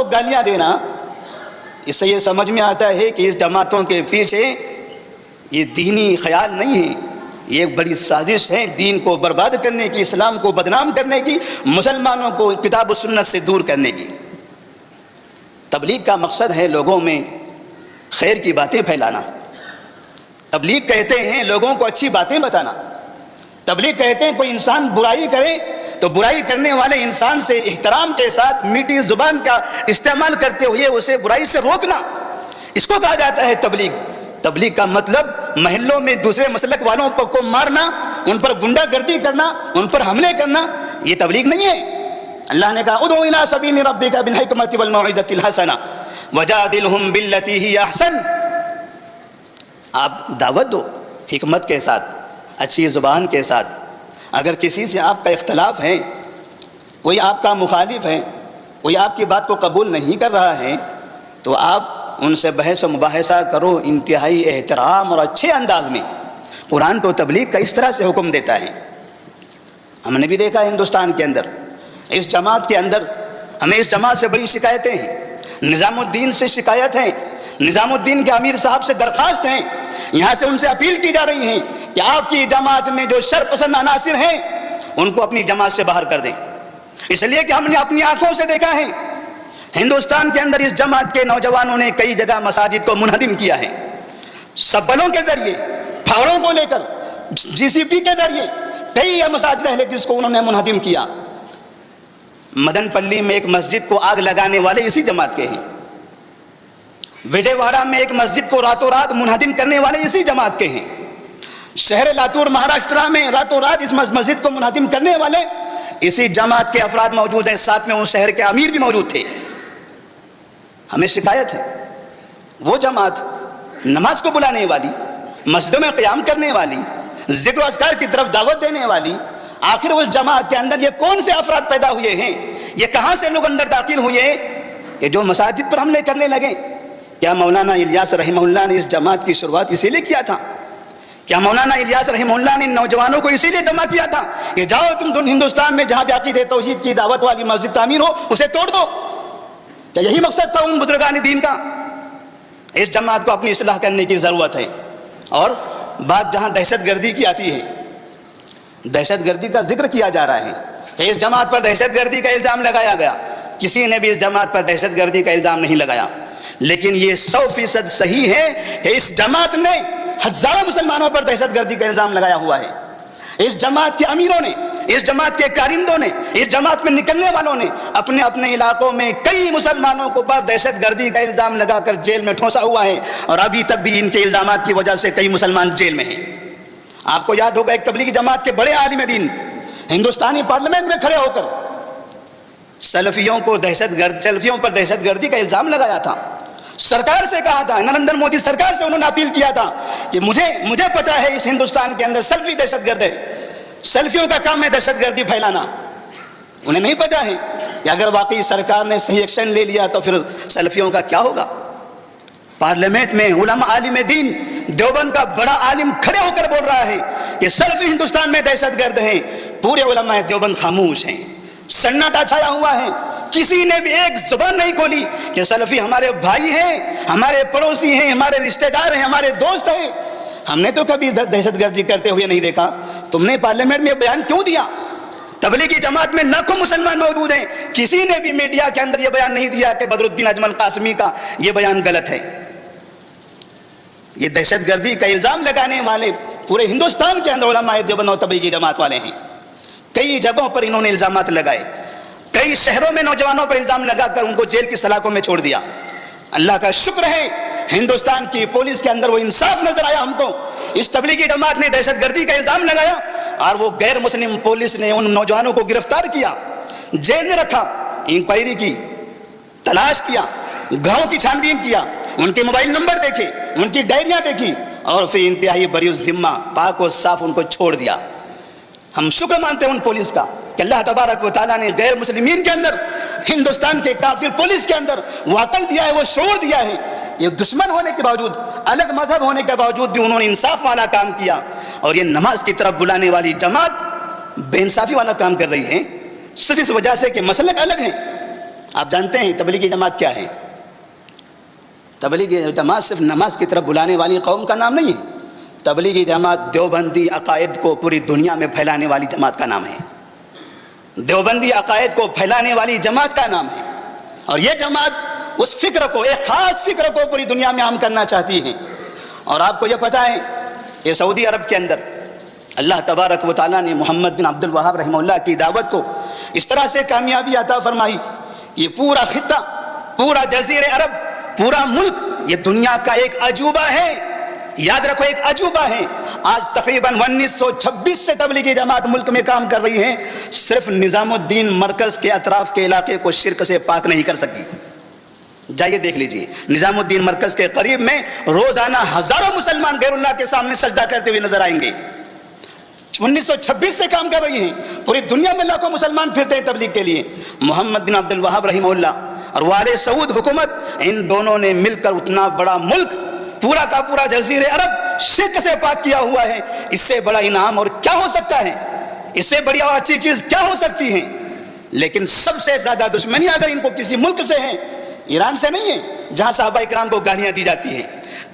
کو گالیاں دینا، اس سے یہ سمجھ میں آتا ہے کہ اس جماعتوں کے پیچھے یہ دینی خیال نہیں ہے، یہ ایک بڑی سازش ہے دین کو برباد کرنے کی، اسلام کو بدنام کرنے کی، مسلمانوں کو کتاب و سنت سے دور کرنے کی۔ تبلیغ کا مقصد ہے لوگوں میں خیر کی باتیں پھیلانا۔ تبلیغ کہتے ہیں لوگوں کو اچھی باتیں بتانا۔ تبلیغ کہتے ہیں کوئی انسان برائی کرے تو برائی کرنے والے انسان سے احترام کے ساتھ میٹھی زبان کا استعمال کرتے ہوئے اسے برائی سے روکنا، اس کو کہا جاتا ہے تبلیغ۔ تبلیغ کا مطلب محلوں میں دوسرے مسلک والوں کو مارنا، ان پر غنڈہ گردی کرنا، ان پر حملے کرنا، یہ تبلیغ نہیں ہے۔ اللہ نے کہا ادعو الی سبیل ربک بالحکمۃ والموعظۃ الحسنہ وجادلہم باللتی ہی احسن۔ آپ دعوت دو حکمت کے ساتھ، اچھی زبان کے ساتھ۔ اگر کسی سے آپ کا اختلاف ہے، کوئی آپ کا مخالف ہے، کوئی آپ کی بات کو قبول نہیں کر رہا ہے، تو آپ ان سے بحث و مباحثہ کرو انتہائی احترام اور اچھے انداز میں۔ قرآن تو تبلیغ کا اس طرح سے حکم دیتا ہے۔ ہم نے بھی دیکھا ہندوستان کے اندر، اس جماعت کے اندر ہمیں اس جماعت سے بڑی شکایتیں ہیں، نظام الدین سے شکایت ہے، نظام الدین کے امیر صاحب سے درخواست ہیں، یہاں سے ان سے اپیل کی جا رہی ہیں کہ آپ کی جماعت میں جو شر پسند عناصر ہیں ان کو اپنی جماعت سے باہر کر دیں، اس لیے کہ ہم نے اپنی آنکھوں سے دیکھا ہے ہندوستان کے اندر اس جماعت کے نوجوانوں نے کئی جگہ مساجد کو منہدم کیا ہے، سبلوں کے ذریعے، پھاوڑوں کو لے کر، جی سی پی کے ذریعے کئی مساجد اہل حدیث کو انہوں نے منہدم کیا۔ مدن پلی میں ایک مسجد کو آگ لگانے والے اسی جماعت کے ہیں، وجے واڑہ میں ایک مسجد کو راتوں رات منہدم کرنے والے اسی جماعت کے ہیں، شہر لاتور مہاراشٹرا میں راتوں رات اس مسجد کو منہدم کرنے والے اسی جماعت کے افراد موجود ہیں، ساتھ میں اس شہر کے امیر بھی موجود تھے۔ ہمیں شکایت ہے وہ جماعت نماز کو بلانے والی، مسجدوں میں قیام کرنے والی، ذکر و اذکار کی طرف دعوت دینے والی، آخر اس جماعت کے اندر یہ کون سے افراد پیدا ہوئے ہیں، یہ کہاں سے لوگ اندر داخل ہوئے کہ جو مساجد پر حملے کرنے لگے؟ کیا مولانا الیاس رحمہ اللہ نے اس جماعت کی شروعات اسی لیے کیا تھا؟ کیا مولانا الیاس رحمہ اللہ نے نوجوانوں کو اسی لیے جمع کیا تھا کہ جاؤ تم ہندوستان میں جہاں بھی عقیدہ توحید کی دعوت والی مسجد تعمیر ہو اسے توڑ دو؟ کیا یہی مقصد تھا ان بزرگان دین کا؟ اس جماعت کو اپنی اصلاح کرنے کی ضرورت ہے۔ اور بات جہاں دہشت گردی کی آتی ہے، دہشت گردی کا ذکر کیا جا رہا ہے کہ اس جماعت پر دہشت گردی کا الزام لگایا گیا، کسی نے بھی اس جماعت پر دہشت گردی کا الزام نہیں لگایا، لیکن یہ 100% صحیح ہے کہ اس جماعت نے ہزاروں مسلمانوں پر دہشت گردی کا الزام لگایا ہوا ہے۔ اس جماعت کے امیروں نے، اس جماعت کے کارندوں نے، اس جماعت میں نکلنے والوں نے اپنے اپنے علاقوں میں کئی مسلمانوں کو پر دہشت گردی کا الزام لگا کر جیل میں ٹھونسا ہوا ہے، اور ابھی تک بھی ان کے الزامات کی وجہ سے کئی مسلمان جیل میں ہیں۔ آپ کو یاد ہوگا ایک تبلیغی جماعت کے بڑے عالم دین ہندوستانی پارلیمنٹ میں کھڑے ہو کر سلفیوں پر دہشت گردی کا الزام لگایا تھا، سرکار سے کہا تھا، نریندر مودی سرکار سے انہوں نے اپیل کیا تھا کہ مجھے پتا ہے اس ہندوستان کے اندر سلفی دہشت گرد ہے، سلفیوں کا کام ہے دہشت گردی پھیلانا۔ انہیں نہیں پتا ہے کہ اگر واقعی سرکار نے صحیح ایکشن لے لیا تو پھر سلفیوں کا کیا ہوگا۔ پارلیمنٹ میں علماء عالم دین دیوبند کا بڑا عالم کھڑے ہو کر بول رہا ہے کہ سلفی ہندوستان میں دہشت گرد ہیں، پورے علماء دیوبند خاموش ہیں، سناٹا چھایا ہوا ہے، کسی نے بھی ایک زبان نہیں کھولی کہ سلفی ہمارے بھائی ہیں، ہمارے پڑوسی ہیں، ہمارے رشتہ دار ہیں، ہمارے دوست ہیں، ہم نے تو کبھی دہشت گردی کرتے ہوئے نہیں دیکھا۔ تم نے پارلیمنٹ میں بیان کیوں دیا؟ تبلیغی جماعت میں لاکھوں مسلمان موجود ہیں، کسی نے بھی میڈیا کے اندر یہ بیان نہیں دیا کہ بدر الدین اجمل قاسمی کا یہ بیان غلط ہے۔ یہ دہشت گردی کا الزام لگانے والے پورے ہندوستان کے اندر علماء دیوبند اور تبلیغی جماعت والے ہیں۔ کئی جگہوں پر انہوں نے الزامات لگائے، کئی شہروں میں نوجوانوں پر الزام لگا کر ان کو جیل کی سلاخوں میں چھوڑ دیا۔ اللہ کا شکر ہے ہندوستان کی پولیس کے اندر وہ انصاف نظر آیا ہم کو۔ اس تبلیغی جماعت نے دہشت گردی کا الزام لگایا اور وہ غیر مسلم پولیس نے ان نوجوانوں کو گرفتار کیا، جیل میں رکھا، انکوائری کی، تلاش کیا، گھروں کی چھان بین کیا، ان کے موبائل نمبر دیکھے، ان کی ڈائریاں دیکھی، اور پھر انتہائی بری الذمہ پاک و صاف ان کو چھوڑ دیا۔ ہم شکر مانتے ہیں ان پولیس کا کہ اللہ تبارک و تعالیٰ نے غیر مسلمین کے اندر، ہندوستان کے کافر پولیس کے اندر وہ عقل دیا ہے، وہ شعور دیا ہے۔ یہ دشمن ہونے کے باوجود، الگ مذہب ہونے کے باوجود بھی انہوں نے انصاف والا کام کیا، اور یہ نماز کی طرف بلانے والی جماعت بے انصافی والا کام کر رہی ہے، صرف اس وجہ سے کہ مسلک الگ ہیں۔ آپ جانتے ہیں تبلیغی جماعت کیا ہے؟ تبلیغی جماعت صرف نماز کی طرف بلانے والی قوم کا نام نہیں ہے. تبلیغی جماعت دیوبندی عقائد کو پوری دنیا میں پھیلانے والی جماعت کا نام ہے. دیوبندی عقائد کو پھیلانے والی جماعت کا نام ہے. اور یہ جماعت اس فکر کو، ایک خاص فکر کو پوری دنیا میں عام کرنا چاہتی ہے. اور آپ کو یہ پتہ ہے کہ سعودی عرب کے اندر اللہ تبارک و تعالیٰ نے محمد بن عبد الوہاب رحمہ اللہ کی دعوت کو اس طرح سے کامیابی عطا فرمائی. یہ پورا خطہ، پورا جزیر عرب، پورا ملک یہ دنیا کا ایک عجوبہ ہے. یاد رکھو، ایک عجوبہ ہے. آج تقریباً 1926 سے تبلیغی جماعت ملک میں کام کر رہی ہے. صرف نظام الدین مرکز کے اطراف کے علاقے کو شرک سے پاک نہیں کر سکی. جائیے دیکھ لیجئے، نظام الدین مرکز کے قریب میں روزانہ ہزاروں مسلمان غیر اللہ کے سامنے سجدہ کرتے ہوئے نظر آئیں گے. 1926 سے کام کر رہی ہیں. پوری دنیا میں لاکھوں مسلمان پھرتے ہیں تبلیغ کے لیے. محمد بن عبد الوہاب رحمہ اللہ اور وال سعود حکومت، ان دونوں نے مل کر اتنا بڑا ملک، پورا کا پورا جزیر عرب شرک سے پاک کیا ہوا ہے. اس سے بڑا انعام اور کیا ہو سکتا ہے؟ اس سے بڑی اور اچھی چیز کیا ہو سکتی ہے؟ لیکن سب سے زیادہ دشمنی اگر ان کو کسی ملک سے ہے، ایران سے نہیں ہے جہاں صحابہ اکرام کو گالیاں دی جاتی ہیں،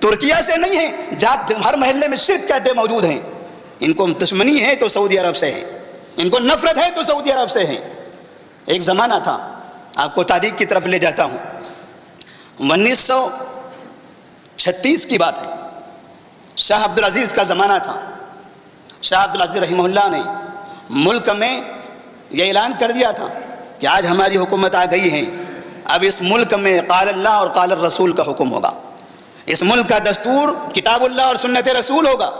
ترکیہ سے نہیں ہے جہاں ہر محلے میں شرک کے اڈے موجود ہیں. ان کو دشمنی ہے تو سعودی عرب سے ہے، ان کو نفرت ہے تو سعودی عرب سے ہے. ایک زمانہ تھا، آپ کو تاریخ کی طرف لے جاتا ہوں. 1936 کی بات ہے. شاہ عبدالعزیز کا زمانہ تھا. شاہ عبدالعزیز رحمہ اللہ نے ملک میں یہ اعلان کر دیا تھا کہ آج ہماری حکومت آ گئی ہے، اب اس ملک میں قال اللہ اور قال الرسول کا حکم ہوگا. اس ملک کا دستور کتاب اللہ اور سنت رسول ہوگا.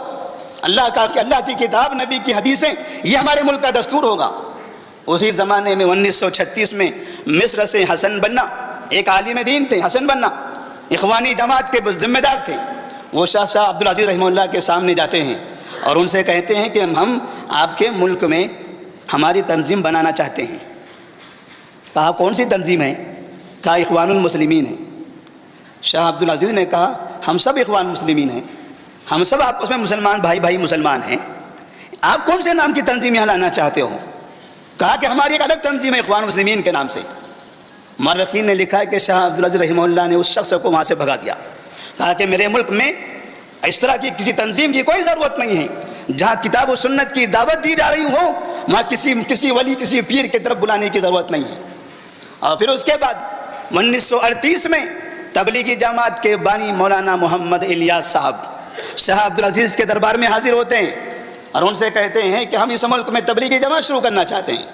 اللہ کی کتاب، نبی کی حدیثیں، یہ ہمارے ملک کا دستور ہوگا. اسی زمانے میں 1936 میں مصر سے حسن بنا، ایک عالم دین تھے، حسن بنا اخوانی جماعت کے ذمہ دار تھے. وہ شاہ عبدالعزیز رحمہ اللہ کے سامنے جاتے ہیں اور ان سے کہتے ہیں کہ ہم آپ کے ملک میں ہماری تنظیم بنانا چاہتے ہیں. کہا کون سی تنظیم ہے؟ کہا اخوان المسلمین ہے. شاہ عبدالعزیز نے کہا ہم سب اخوان مسلمین ہیں، ہم سب آپس میں مسلمان بھائی مسلمان ہیں، آپ کون سے نام کی تنظیم یہاں لانا چاہتے ہو؟ کہا کہ ہماری ایک الگ تنظیم ہے اخوان مسلمین کے نام سے. مورخین نے لکھا ہے کہ شاہ عبدالعزیز رحمہ اللہ نے اس شخص کو وہاں سے بھگا دیا. کہا کہ میرے ملک میں اس طرح کی کسی تنظیم کی کوئی ضرورت نہیں ہے. جہاں کتاب و سنت کی دعوت دی جا رہی ہو وہاں کسی ولی، کسی پیر کی طرف بلانے کی ضرورت نہیں ہے. اور پھر اس کے بعد 1938 میں تبلیغی جماعت کے بانی مولانا محمد الیاس صاحب شاہ عبدالعزیز کے دربار میں حاضر ہوتے ہیں اور ان سے کہتے ہیں کہ ہم اس ملک میں تبلیغی جماعت شروع کرنا چاہتے ہیں.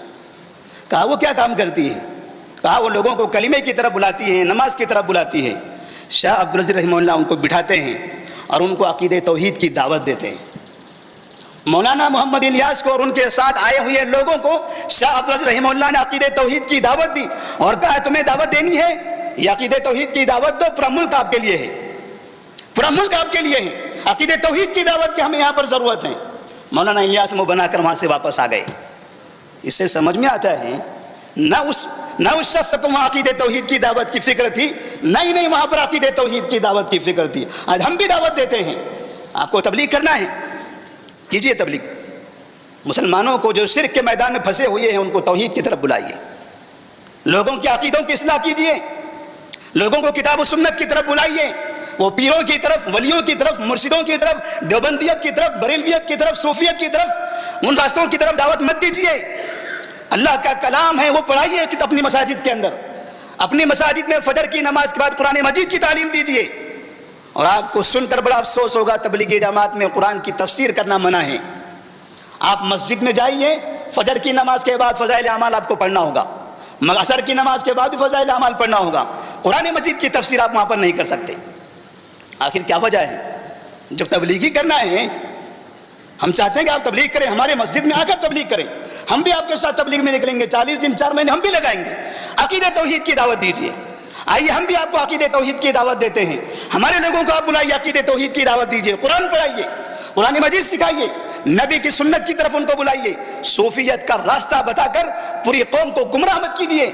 کہا وہ کیا کام کرتی ہے؟ کہا وہ لوگوں کو کلمے کی طرف بلاتی ہے، نماز کی طرف بلاتی ہے. شاہ عبدالعزیز رحمہ اللہ ان کو بٹھاتے ہیں اور ان کو عقیدہ توحید کی دعوت دیتے ہیں. مولانا محمد الیاس کو اور ان کے ساتھ آئے ہوئے لوگوں کو شاہ عبدالعزیز رحمہ اللہ نے عقیدہ توحید کی دعوت دی اور کہا تمہیں دعوت دینی ہے، یہ عقیدہ توحید کی دعوت دو، پورا ملک آپ کے لیے ہے، پورا ملک آپ کے لیے ہے. عقیدہ توحید کی دعوت کی ہمیں یہاں پر ضرورت ہے. مولانا الیاس منہ بنا کر وہاں سے واپس آ گئے. اس سے سمجھ میں آتا ہے نہ اس شخص کو وہاں عقیدہ توحید کی دعوت کی فکر تھی، نہیں وہاں پر عقیدہ توحید کی دعوت کی فکر تھی. آج ہم بھی دعوت دیتے ہیں، آپ کو تبلیغ کرنا ہے کیجئے تبلیغ. مسلمانوں کو جو شرک کے میدان میں پھنسے ہوئے ہیں ان کو توحید کی طرف بلائیے، لوگوں کے عقیدوں کی اصلاح کیجئے، لوگوں کو کتاب و سنت کی طرف بلائیے. وہ پیروں کی طرف، ولیوں کی طرف، مرشدوں کی طرف، دیوبندیت کی طرف، بریلویت کی طرف، صوفیت کی طرف، ان راستوں کی طرف دعوت مت دیجیے. اللہ کا کلام ہے وہ پڑھائیے کہ اپنی مساجد کے اندر، اپنی مساجد میں فجر کی نماز کے بعد قرآن مجید کی تعلیم دیجیے. اور آپ کو سن کر بڑا افسوس ہوگا، تبلیغی جماعت میں قرآن کی تفسیر کرنا منع ہے. آپ مسجد میں جائیے، فجر کی نماز کے بعد فضائل اعمال آپ کو پڑھنا ہوگا، عصر کی نماز کے بعد بھی فضائل اعمال پڑھنا ہوگا. قرآن مجید کی تفسیر آپ وہاں پر نہیں کر سکتے. آخر کیا وجہ ہے؟ جب تبلیغی کرنا ہے، ہم چاہتے ہیں کہ آپ تبلیغ کریں، ہمارے مسجد میں آ کر تبلیغ کریں، ہم بھی آپ کے ساتھ تبلیغ میں نکلیں گے، 40 دن 4 مہینے ہم بھی لگائیں گے. عقیدہ توحید کی دعوت دیجیے. آئیے ہم بھی آپ کو عقیدہ توحید کی دعوت دیتے ہیں. ہمارے لوگوں کو آپ بلائیے، عقیدہ توحید کی دعوت دیجیے، قرآن پڑھائیے، قرآن مجید سکھائیے، نبی کی سنت کی طرف ان کو بلائیے. صوفیت کا راستہ بتا کر پوری قوم کو گمراہ مت کیجیے.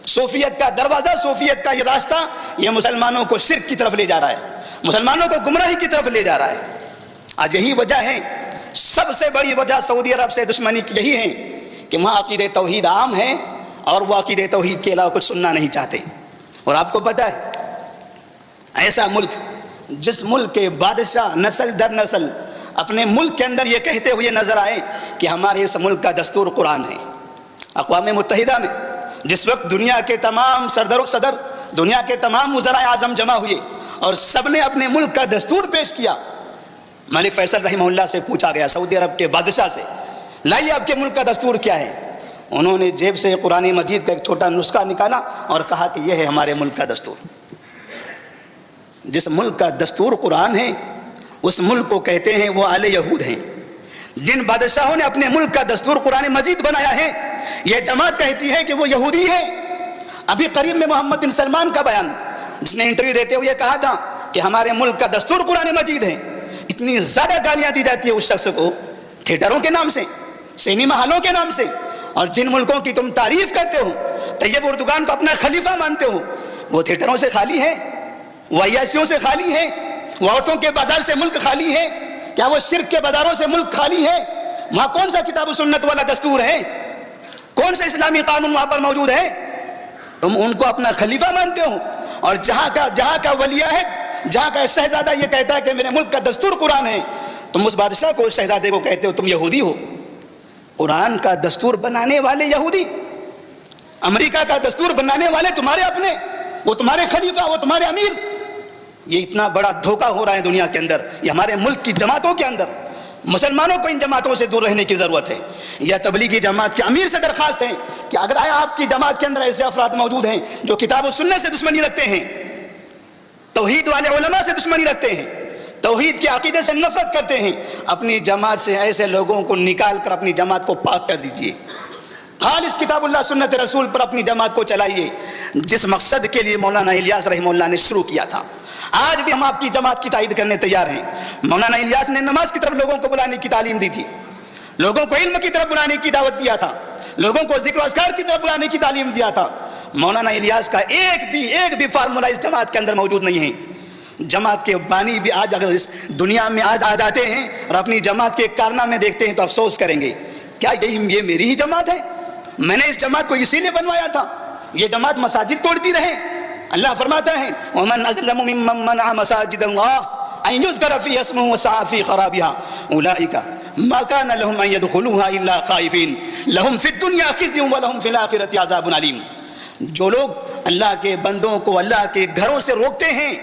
صوفیت کا دروازہ، صوفیت کا یہ راستہ، یہ مسلمانوں کو شرک کی طرف لے جا رہا ہے، مسلمانوں کو گمراہی کی طرف لے جا رہا ہے. آج یہی وجہ ہے، سب سے بڑی وجہ سعودی عرب سے دشمنی کی یہی ہے کہ وہاں عقیدہ توحید عام ہے اور وہ عقیدہ توحید کے علاوہ کچھ سننا نہیں چاہتے۔ اور آپ کو پتہ ہے ایسا ملک جس ملک کے بادشاہ نسل در نسل اپنے ملک کے اندر یہ کہتے ہوئے نظر آئے کہ ہمارے اس ملک کا دستور قرآن ہے، اقوام متحدہ میں جس وقت دنیا کے تمام صدر دنیا کے تمام وزرائے اعظم جمع ہوئے اور سب نے اپنے ملک کا دستور پیش کیا، ملک فیصل رحمہ اللہ سے پوچھا گیا، سعودی عرب کے بادشاہ سے، لائیے آپ کے ملک کا دستور کیا ہے؟ انہوں نے جیب سے قرآن مجید کا ایک چھوٹا نسخہ نکالا اور کہا کہ یہ ہے ہمارے ملک کا دستور۔ جس ملک کا دستور قرآن ہے اس ملک کو کہتے ہیں وہ آل یہود ہیں۔ جن بادشاہوں نے اپنے ملک کا دستور قرآن مجید بنایا ہے یہ جماعت کہتی ہے کہ وہ یہودی ہے۔ ابھی قریب میں محمد بن سلمان کا بیان، جس نے انٹرویو دیتے ہوئے کہا تھا کہ ہمارے ملک کا دستور قرآن مجید ہے، اتنی زیادہ گالیاں دی جاتی ہے اس شخص کو تھیٹروں کے نام سے، سینما ہالوں کے نام سے، اور جن ملکوں کی تم تعریف کرتے ہو، طیب اردگان کو اپنا خلیفہ مانتے ہو، وہ تھیٹروں سے خالی ہے، وہ عیاشیوں سے خالی ہے، وہ عورتوں کے بازار سے ملک خالی ہے؟ کیا وہ شرک کے بازاروں سے ملک خالی ہے؟ وہاں کون سا کتاب و سنت والا دستور ہے؟ کون سا اسلامی قانون وہاں پر موجود ہے؟ تم ان کو اپنا خلیفہ مانتے ہو، اور جہاں کا ولی عہد، جہاں کا شہزادہ یہ کہتا ہے کہ میرے ملک کا دستور قرآن ہے، تم اس بادشاہ کو، اس شہزادے کو کہتے ہو تم یہودی ہو۔ قرآن کا دستور بنانے والے یہودی، امریکہ کا دستور بنانے والے تمہارے اپنے، وہ تمہارے خلیفہ، وہ تمہارے امیر۔ یہ اتنا بڑا دھوکہ ہو رہا ہے دنیا کے اندر، یہ ہمارے ملک کی جماعتوں کے اندر۔ مسلمانوں کو ان جماعتوں سے دور رہنے کی ضرورت ہے۔ یا تبلیغی جماعت کے امیر سے درخواست ہے کہ اگر آپ کی جماعت کے اندر ایسے افراد موجود ہیں جو کتاب و سنت سے دشمنی رکھتے ہیں، توحید والے علماء سے دشمنی رکھتے ہیں، توحید کے عقیدے سے نفرت کرتے ہیں، اپنی جماعت سے ایسے لوگوں کو نکال کر اپنی جماعت کو پاک کر دیجئے، خالص کتاب اللہ سنت رسول پر اپنی جماعت کو چلائیے، جس مقصد کے لیے مولانا الیاس رحمہ اللہ نے شروع کیا تھا۔ آج بھی ہم آپ کی جماعت کی تائید کرنے تیار ہیں۔ مولانا الیاس نے نماز کی طرف لوگوں کو بلانے کی تعلیم دی تھی، لوگوں کو علم کی طرف بلانے کی دعوت دیا تھا، لوگوں کو ذکر و اذکار کی طرف بلانے کی تعلیم دیا تھا۔ مولانا الیاس کا ایک بھی فارمولہ اس جماعت کے اندر موجود نہیں ہے۔ جماعت کے بانی بھی آج اگر اس دنیا میں آج آتے ہیں اور اپنی جماعت کے کارنامے دیکھتے ہیں تو افسوس کریں گے، کیا یہ میری ہی جماعت ہے؟ میں نے اس جماعت کو اسی لیے بنوایا تھا۔ یہ جماعت مساجد توڑتی رہے۔ اللہ فرماتا ہے وَمَنْ أَظْلَمُ مِمَّنْ مَنَعَ مَسَاجِدَ اللَّهِ أَنْ يُذْكَرَ فِيهِ اسْمُهُ وَسَعَىٰ فِي خَرَابِهَا أُولَٰئِكَ مَا كَانَ لَهُمْ أَنْ يَدْخُلُوهَا إِلَّا خَائِفِينَ لَهُمْ فِي الدُّنْيَا خِزْيٌ وَلَهُمْ فِي الْآخِرَةِ عَذَابٌ عَلِيمٌ۔ جو لوگ اللہ کے بندوں کو اللہ کے گھروں سے روکتے ہیں،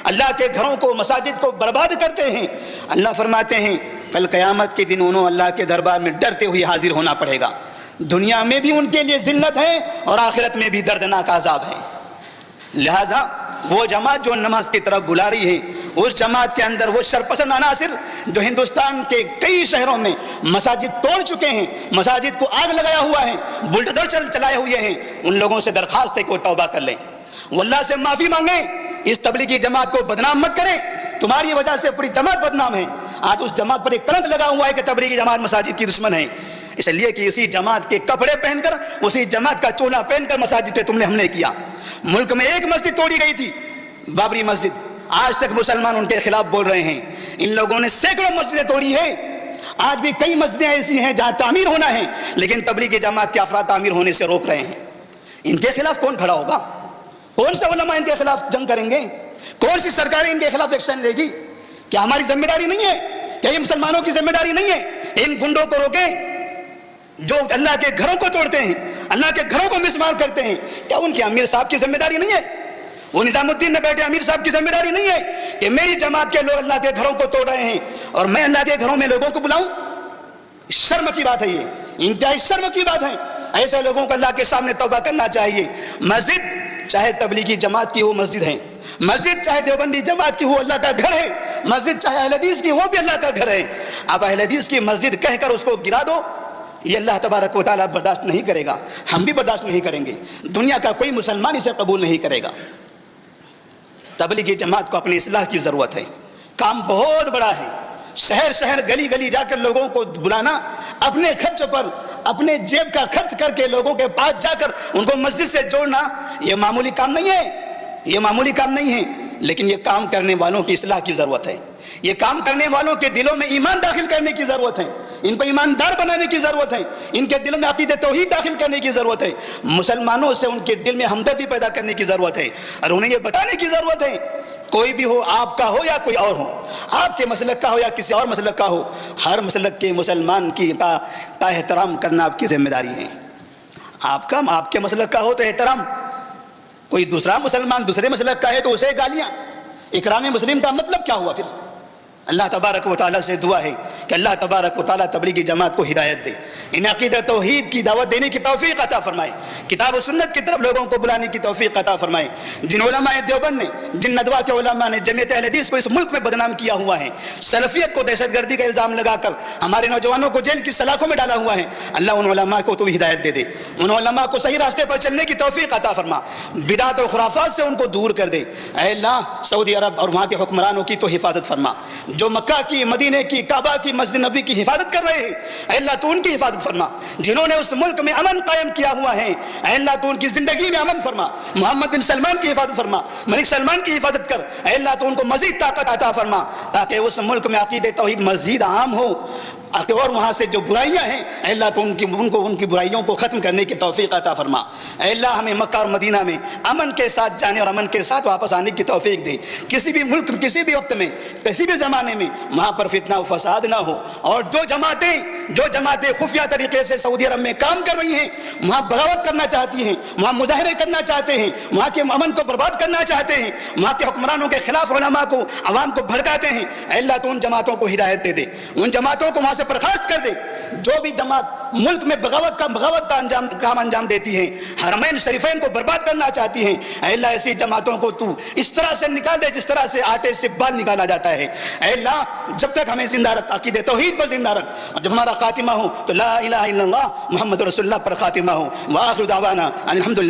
اللہ کے گھروں کو، مساجد کو برباد کرتے ہیں، اللہ فرماتے ہیں کل قیامت کے دن انہوں اللہ کے دربار میں ڈرتے ہوئے حاضر ہونا پڑے گا۔ دنیا میں بھی ان کے لیے ذلت ہے اور آخرت میں بھی دردناک عذاب ہے۔ لہذا وہ جماعت جو نماز کی طرف بلا رہی ہے، اس جماعت کے اندر وہ شرپسند عناصر جو ہندوستان کے کئی شہروں میں مساجد توڑ چکے ہیں، مساجد کو آگ لگایا ہوا ہے، بلڈوزر چلائے ہوئے ہیں، ان لوگوں سے درخواست ہے کہ وہ توبہ کر لیں، وہ اللہ سے معافی مانگیں، اس تبلیغی جماعت کو بدنام مت کریں۔ تمہاری وجہ سے پوری جماعت بدنام ہے۔ آج اس جماعت پر ایک کلنک لگا ہوا ہے کہ تبلیغی جماعت مساجد کی دشمن ہے، اس لیے کہ اسی جماعت کے کپڑے پہن کر، اسی جماعت کا چولا پہن کر مساجد پہ تم نے حملے کیا۔ ملک میں ایک مسجد توڑی گئی تھی، بابری مسجد، آج تک مسلمان ان کے خلاف بول رہے ہیں۔ ان لوگوں نے سینکڑوں مسجدیں توڑی ہیں۔ آج بھی کئی مسجدیں ایسی ہیں جہاں تعمیر ہونا ہے لیکن تبلیغی جماعت کے افراد تعمیر ہونے سے روک رہے ہیں۔ ان کے خلاف کون کھڑا ہوگا؟ کون سے علماء ان کے خلاف جنگ کریں گے؟ کون سی سرکاریں ان کے خلاف ایکشن لے گی؟ کیا ہماری ذمہ داری نہیں ہے؟ کیا یہ مسلمانوں کی ذمہ داری نہیں ہے؟ ان گنڈوں کو روکیں جو اللہ کے گھروں کو توڑتے ہیں، اللہ کے گھروں کو مسمار کرتے ہیں۔ کیا ان کے امیر صاحب کی ذمہ داری نہیں ہے؟ وہ نظام الدین میں بیٹھے امیر صاحب کی ذمہ داری نہیں ہے کہ میری جماعت کے لوگ اللہ کے گھروں کو توڑ رہے ہیں اور میں اللہ کے گھروں میں لوگوں کو بلاؤں؟ شرم کی بات ہے، یہ انتہائی شرم کی بات ہے۔ ایسے لوگوں کو اللہ کے سامنے توبہ کرنا چاہیے۔ مسجد چاہے تبلیغی جماعت کی ہو مسجد ہے، مسجد چاہے دیوبندی جماعت کی ہو اللہ کا گھر ہے، مسجد چاہے اہل حدیث کی وہ بھی اللہ کا گھر ہے۔ اب اہل حدیث کی مسجد کہہ کر اس کو گرا دو، یہ اللہ تبارک و تعالیٰ برداشت نہیں کرے گا، ہم بھی برداشت نہیں کریں گے، دنیا کا کوئی مسلمان اسے قبول نہیں کرے گا۔ تبلیغی جماعت کو اپنی اصلاح کی ضرورت ہے، کام بہت بڑا ہے۔ شہر شہر گلی گلی جا کر لوگوں کو بلانا، اپنے خرچ پر، اپنے جیب کا خرچ کر کے لوگوں کے پاس جا کر ان کو مسجد سے جوڑنا، یہ معمولی کام نہیں ہے، یہ معمولی کام نہیں ہے۔ لیکن یہ کام کرنے والوں کی اصلاح کی ضرورت ہے، یہ کام کرنے والوں کے دلوں میں ایمان داخل کرنے کی ضرورت ہے۔ ان کو ایماندار بنانے کی ضرورت ہے، ان کے دل میں عقیدہ توحید داخل کرنے کی ضرورت ہے، مسلمانوں سے ان کے دل میں ہمدردی پیدا کرنے کی ضرورت ہے، اور انہیں یہ بتانے کی ضرورت ہے کوئی بھی ہو، آپ کا ہو یا کوئی اور ہو، آپ کے مسلک کا ہو یا کسی اور مسلک کا ہو، ہر مسلک کے مسلمان کا احترام کرنا آپ کی ذمہ داری ہے۔ آپ کے مسلک کا ہو تو احترام، کوئی دوسرا مسلمان دوسرے مسلک کا ہے تو اسے گالیاں۔ اکرام مسلم کا مطلب کیا ہوا پھر؟ اللہ تبارک و تعالیٰ سے دعا ہے کہ اللہ تبارک و تعالیٰ تبلیغی جماعت کو ہدایت دے، انہیں عقیدہ توحید کی دعوت دینے کی توفیق عطا فرمائے، کتاب و سنت کی طرف لوگوں کو بلانے کی توفیق عطا فرمائے۔ جن علماء دیوبند نے، جن ندوہ کے علماء نے جمعیت اہل حدیث کو اس ملک میں بدنام کیا ہوا ہے، سلفیت کو دہشت گردی کا الزام لگا کر ہمارے نوجوانوں کو جیل کی سلاخوں میں ڈالا ہوا ہے، اللہ ان علماء کو تو ہدایت دے دے، ان علماء کو صحیح راستے پر چلنے کی توفیق عطا فرما، بدعت اور خرافات سے ان کو دور کر دے۔ اے اللہ سعودی عرب اور وہاں کے حکمرانوں کی تو حفاظت فرما، جو مکہ کی، مدینے کی، کعبہ کی، مسجد نبوی کی حفاظت کر رہے ہیں، اے اللہ تو ان کی حفاظت فرما، جنہوں نے اس ملک میں امن قائم کیا ہوا ہے، اے اللہ تو ان کی زندگی میں امن فرما، محمد بن سلمان کی حفاظت فرما، ملک سلمان کی حفاظت کر، اے اللہ تو ان کو مزید طاقت عطا فرما تاکہ اس ملک میں عقیدہ توحید مزید عام ہو، اور وہاں سے جو برائیاں ہیں اے اللہ تو ان کی برائیوں کو ختم کرنے کی توفیق عطا فرما۔ اے اللہ ہمیں مکہ اور مدینہ میں امن کے ساتھ جانے اور امن کے ساتھ واپس آنے کی توفیق دے، کسی بھی ملک، کسی بھی وقت میں، کسی بھی زمانے میں وہاں پر فتنہ و فساد نہ ہو، اور جو جماعتیں خفیہ طریقے سے سعودی عرب میں کام کر رہی ہیں، وہاں بغاوت کرنا چاہتی ہیں، وہاں مظاہرے کرنا چاہتے ہیں، وہاں کے امن کو برباد کرنا چاہتے ہیں، وہاں کے حکمرانوں کے خلاف علماء کو، عوام کو بھڑکاتے ہیں، اے اللہ تو ان جماعتوں کو ہدایت دے دے، ان جماعتوں کو وہاں سے برخاست کر دے جو بھی جماعت ملک میں بغاوت کا کام انجام دیتی ہیں، حرمین شریفین کو برباد کرنا چاہتی ہیں، اے اللہ ایسی جماعتوں کو تو اس طرح سے نکال دے جس طرح سے آٹے سے بال نکالا جاتا ہے۔ اے اللہ جب تک ہمیں زندہ رکھ، عقیدہ توحید پر زندہ رکھ، اور جب ہمارا خاتمہ ہو تو لا الہ الا اللہ محمد رسول اللہ پر خاتمہ ہو۔ وآخر دعوانا ان الحمد للہ۔